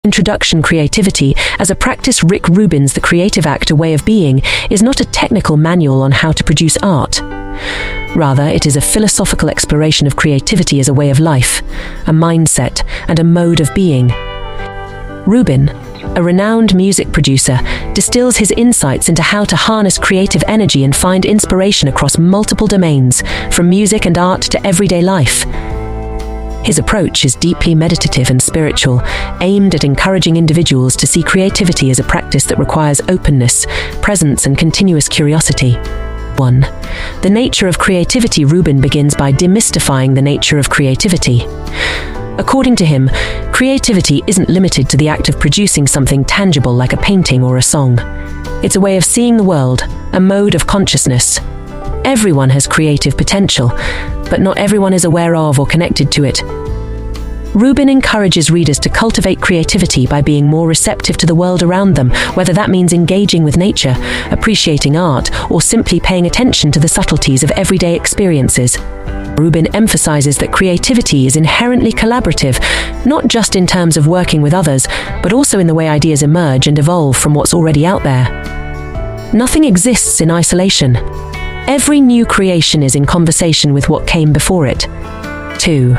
Introduction Creativity as a Practice. Rick Rubin's The Creative Act, A Way of Being is not a technical manual on how to produce art. Rather, it is a philosophical exploration of creativity as a way of life, a mindset, and a mode of being. Rubin, a renowned music producer, distills his insights into how to harness creative energy and find inspiration across multiple domains, from music and art to everyday life. His approach is deeply meditative and spiritual, aimed at encouraging individuals to see creativity as a practice that requires openness, presence, and continuous curiosity. 1. The nature of creativity. Rubin begins by demystifying the nature of creativity. According to him, creativity isn't limited to the act of producing something tangible like a painting or a song. It's a way of seeing the world, a mode of consciousness. Everyone has creative potential, but not everyone is aware of or connected to it. Rubin encourages readers to cultivate creativity by being more receptive to the world around them, whether that means engaging with nature, appreciating art, or simply paying attention to the subtleties of everyday experiences. Rubin emphasizes that creativity is inherently collaborative, not just in terms of working with others, but also in the way ideas emerge and evolve from what's already out there. Nothing exists in isolation. Every new creation is in conversation with what came before it. 2.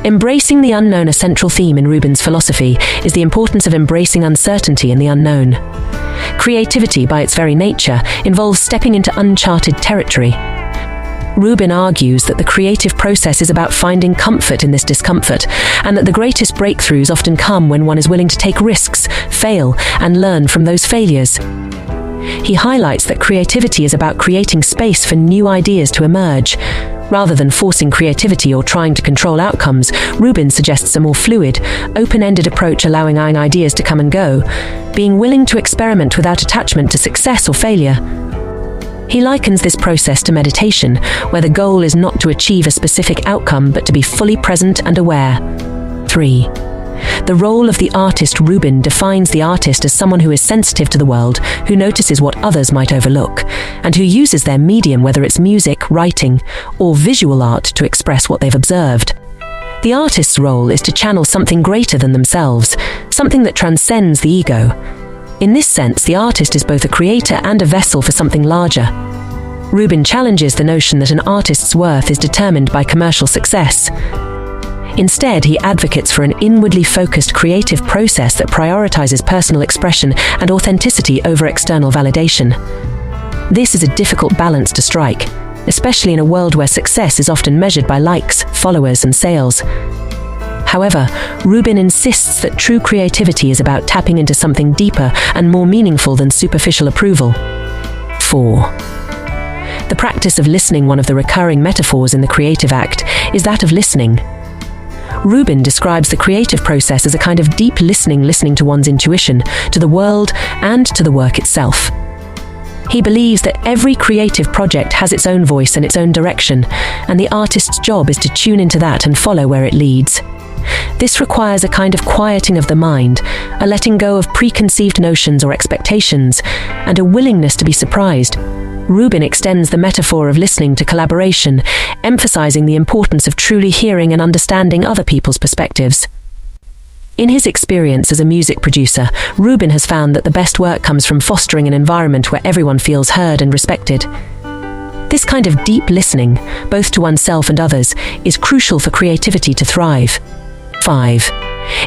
Embracing the unknown. A central theme in Rubin's philosophy is the importance of embracing uncertainty and the unknown. Creativity, by its very nature, involves stepping into uncharted territory. Rubin argues that the creative process is about finding comfort in this discomfort, and that the greatest breakthroughs often come when one is willing to take risks, fail, and learn from those failures. He highlights that creativity is about creating space for new ideas to emerge. Rather than forcing creativity or trying to control outcomes, Rubin suggests a more fluid, open-ended approach, allowing ideas to come and go, being willing to experiment without attachment to success or failure. He likens this process to meditation, where the goal is not to achieve a specific outcome but to be fully present and aware. 3. The role of the artist. Rubin defines the artist as someone who is sensitive to the world, who notices what others might overlook, and who uses their medium, whether it's music, writing, or visual art, to express what they've observed. The artist's role is to channel something greater than themselves, something that transcends the ego. In this sense, the artist is both a creator and a vessel for something larger. Rubin challenges the notion that an artist's worth is determined by commercial success. Instead, he advocates for an inwardly focused creative process that prioritizes personal expression and authenticity over external validation. This is a difficult balance to strike, especially in a world where success is often measured by likes, followers, and sales. However, Rubin insists that true creativity is about tapping into something deeper and more meaningful than superficial approval. 4. The practice of listening. One of the recurring metaphors in the creative act is that of listening. Rubin describes the creative process as a kind of deep listening to one's intuition, to the world, and to the work itself. He believes that every creative project has its own voice and its own direction, and the artist's job is to tune into that and follow where it leads. This requires a kind of quieting of the mind, a letting go of preconceived notions or expectations, and a willingness to be surprised. Rubin extends the metaphor of listening to collaboration, emphasizing the importance of truly hearing and understanding other people's perspectives. In his experience as a music producer, Rubin has found that the best work comes from fostering an environment where everyone feels heard and respected. This kind of deep listening, both to oneself and others, is crucial for creativity to thrive. 5.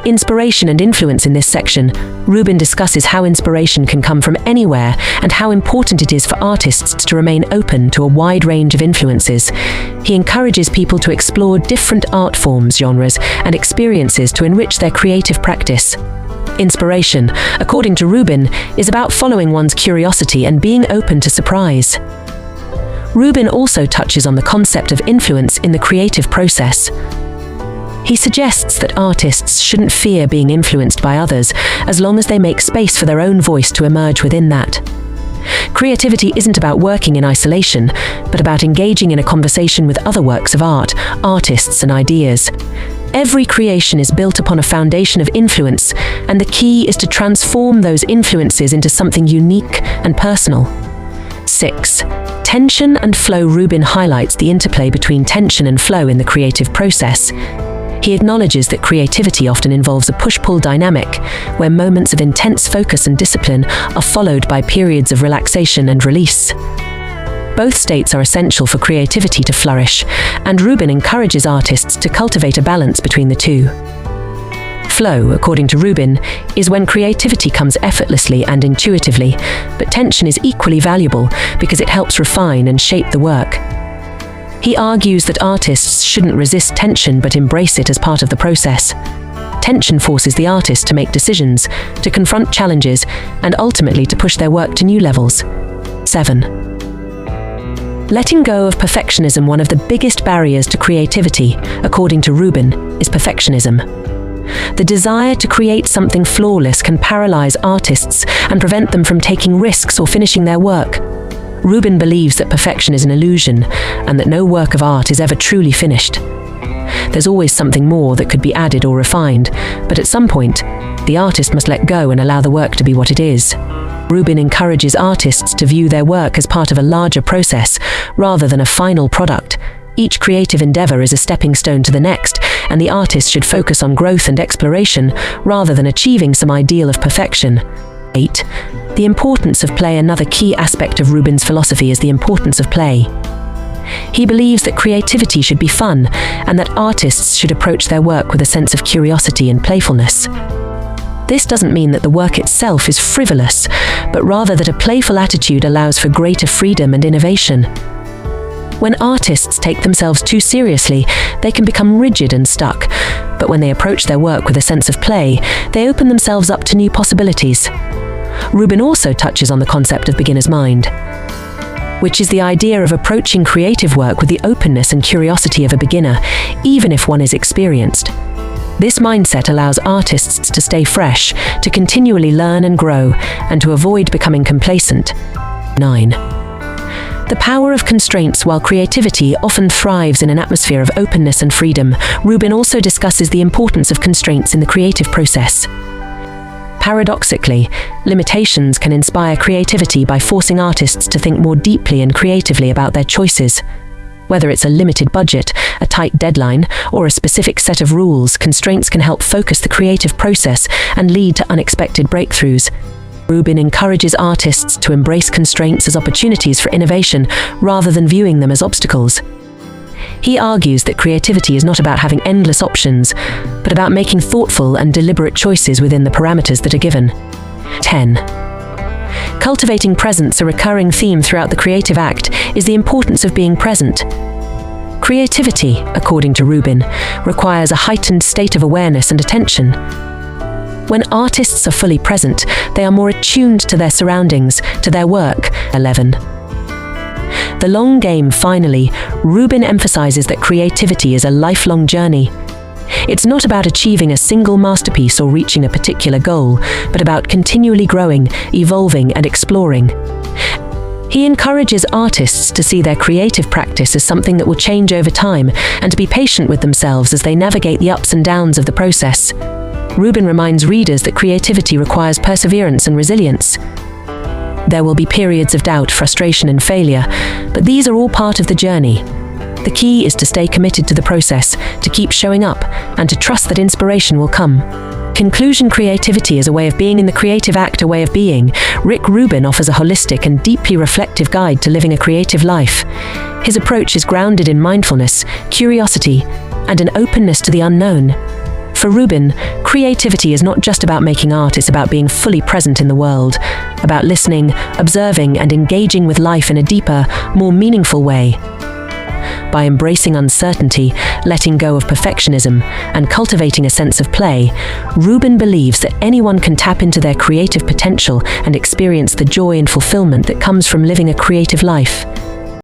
Inspiration and influence. In this section, Rubin discusses how inspiration can come from anywhere and how important it is for artists to remain open to a wide range of influences. He encourages people to explore different art forms, genres, and experiences to enrich their creative practice. Inspiration, according to Rubin, is about following one's curiosity and being open to surprise. Rubin also touches on the concept of influence in the creative process. He suggests that artists shouldn't fear being influenced by others, as long as they make space for their own voice to emerge within that. Creativity isn't about working in isolation, but about engaging in a conversation with other works of art, artists, and ideas. Every creation is built upon a foundation of influence, and the key is to transform those influences into something unique and personal. 6. Tension and flow. Rubin highlights the interplay between tension and flow in the creative process. He acknowledges that creativity often involves a push-pull dynamic, where moments of intense focus and discipline are followed by periods of relaxation and release. Both states are essential for creativity to flourish, and Rubin encourages artists to cultivate a balance between the two. Flow, according to Rubin, is when creativity comes effortlessly and intuitively, but tension is equally valuable because it helps refine and shape the work. He argues that artists shouldn't resist tension but embrace it as part of the process. Tension forces the artist to make decisions, to confront challenges, and ultimately to push their work to new levels. 7. Letting go of perfectionism. One of the biggest barriers to creativity, according to Rubin, is perfectionism. The desire to create something flawless can paralyze artists and prevent them from taking risks or finishing their work. Rubin believes that perfection is an illusion and that no work of art is ever truly finished. There's always something more that could be added or refined, but at some point, the artist must let go and allow the work to be what it is. Rubin encourages artists to view their work as part of a larger process rather than a final product. Each creative endeavor is a stepping stone to the next, and the artist should focus on growth and exploration rather than achieving some ideal of perfection. 8. The importance of play. Another key aspect of Rubin's philosophy is the importance of play. He believes that creativity should be fun and that artists should approach their work with a sense of curiosity and playfulness. This doesn't mean that the work itself is frivolous, but rather that a playful attitude allows for greater freedom and innovation. When artists take themselves too seriously, they can become rigid and stuck, but when they approach their work with a sense of play, they open themselves up to new possibilities. Rubin also touches on the concept of beginner's mind, which is the idea of approaching creative work with the openness and curiosity of a beginner, even if one is experienced. This mindset allows artists to stay fresh, to continually learn and grow, and to avoid becoming complacent. 9. The power of constraints. While creativity often thrives in an atmosphere of openness and freedom, Rubin also discusses the importance of constraints in the creative process. Paradoxically, limitations can inspire creativity by forcing artists to think more deeply and creatively about their choices. Whether it's a limited budget, a tight deadline, or a specific set of rules, constraints can help focus the creative process and lead to unexpected breakthroughs. Rubin encourages artists to embrace constraints as opportunities for innovation rather than viewing them as obstacles. He argues that creativity is not about having endless options, but about making thoughtful and deliberate choices within the parameters that are given. 10. Cultivating presence. A recurring theme throughout the creative act is the importance of being present. Creativity, according to Rubin, requires a heightened state of awareness and attention. When artists are fully present, they are more attuned to their surroundings, to their work. 11. The long game. Finally, Rubin emphasizes that creativity is a lifelong journey. It's not about achieving a single masterpiece or reaching a particular goal, but about continually growing, evolving, and exploring. He encourages artists to see their creative practice as something that will change over time and to be patient with themselves as they navigate the ups and downs of the process. Rubin reminds readers that creativity requires perseverance and resilience. There will be periods of doubt, frustration, and failure, but these are all part of the journey. The key is to stay committed to the process, to keep showing up, and to trust that inspiration will come. Conclusion. Creativity is a way of being. In The Creative Act, A Way of Being, Rick Rubin offers a holistic and deeply reflective guide to living a creative life. His approach is grounded in mindfulness, curiosity, and an openness to the unknown. For Rubin, creativity is not just about making art, it's about being fully present in the world, about listening, observing, and engaging with life in a deeper, more meaningful way. By embracing uncertainty, letting go of perfectionism, and cultivating a sense of play, Rubin believes that anyone can tap into their creative potential and experience the joy and fulfillment that comes from living a creative life.